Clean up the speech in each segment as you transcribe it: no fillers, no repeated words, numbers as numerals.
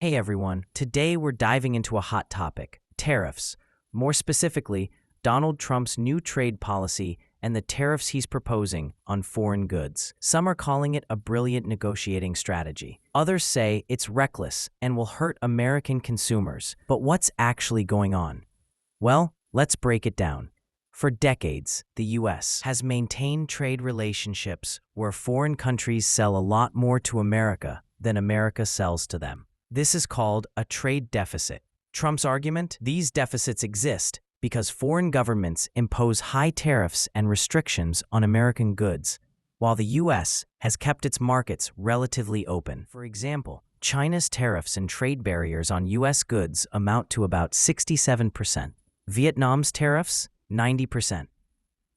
Hey everyone, today we're diving into a hot topic, tariffs. More specifically, Donald Trump's new trade policy and the tariffs he's proposing on foreign goods. Some are calling it a brilliant negotiating strategy. Others say it's reckless and will hurt American consumers. But what's actually going on? Well, let's break it down. For decades, the U.S. has maintained trade relationships where foreign countries sell a lot more to America than America sells to them. This is called a trade deficit. Trump's argument? These deficits exist because foreign governments impose high tariffs and restrictions on American goods, while the U.S. has kept its markets relatively open. For example, China's tariffs and trade barriers on U.S. goods amount to about 67%. Vietnam's tariffs? 90%.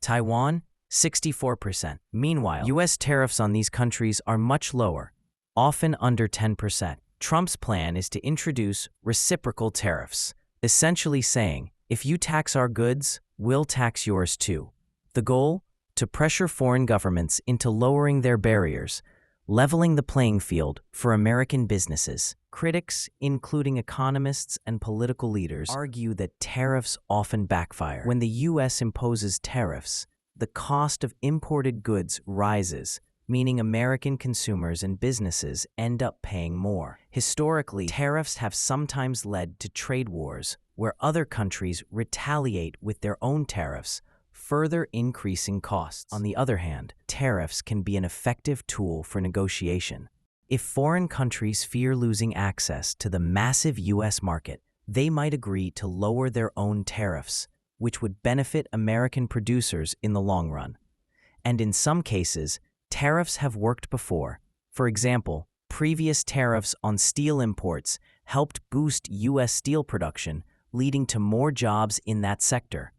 Taiwan? 64%. Meanwhile, U.S. tariffs on these countries are much lower, often under 10%. Trump's plan is to introduce reciprocal tariffs, essentially saying, if you tax our goods, we'll tax yours too. The goal? To pressure foreign governments into lowering their barriers, leveling the playing field for American businesses. Critics, including economists and political leaders, argue that tariffs often backfire. When the U.S. imposes tariffs, the cost of imported goods rises, meaning American consumers and businesses end up paying more. Historically, tariffs have sometimes led to trade wars where other countries retaliate with their own tariffs, further increasing costs. On the other hand, tariffs can be an effective tool for negotiation. If foreign countries fear losing access to the massive U.S. market, they might agree to lower their own tariffs, which would benefit American producers in the long run. And in some cases, tariffs have worked before. For example, previous tariffs on steel imports helped boost U.S. steel production, leading to more jobs in that sector.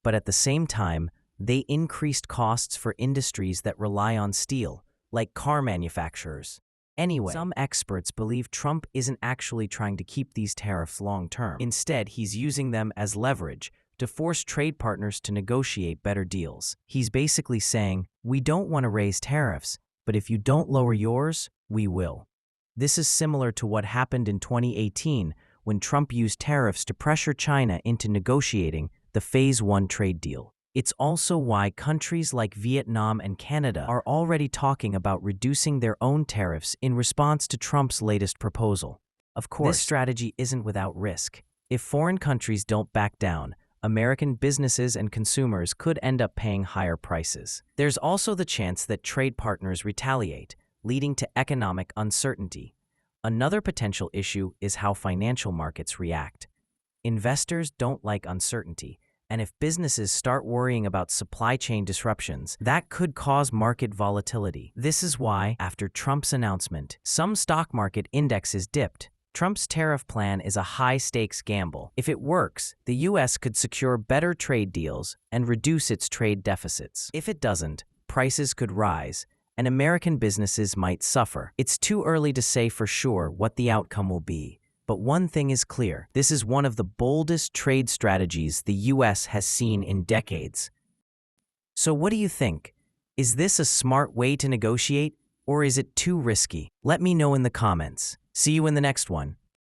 But at the same time, they increased costs for industries that rely on steel, like car manufacturers. Anyway, some experts believe Trump isn't actually trying to keep these tariffs long-term. Instead, he's using them as leverage to force trade partners to negotiate better deals. He's basically saying, we don't want to raise tariffs, but if you don't lower yours, we will. This is similar to what happened in 2018 when Trump used tariffs to pressure China into negotiating the Phase 1 trade deal. It's also why countries like Vietnam and Canada are already talking about reducing their own tariffs in response to Trump's latest proposal. Of course, this strategy isn't without risk. If foreign countries don't back down, American businesses and consumers could end up paying higher prices. There's also the chance that trade partners retaliate, leading to economic uncertainty. Another potential issue is how financial markets react. Investors don't like uncertainty, and if businesses start worrying about supply chain disruptions, that could cause market volatility. This is why, after Trump's announcement, some stock market indexes dipped. Trump's tariff plan is a high-stakes gamble. If it works, the U.S. could secure better trade deals and reduce its trade deficits. If it doesn't, prices could rise, and American businesses might suffer. It's too early to say for sure what the outcome will be. But one thing is clear, this is one of the boldest trade strategies the U.S. has seen in decades. So what do you think? Is this a smart way to negotiate, or is it too risky? Let me know in the comments. See you in the next one.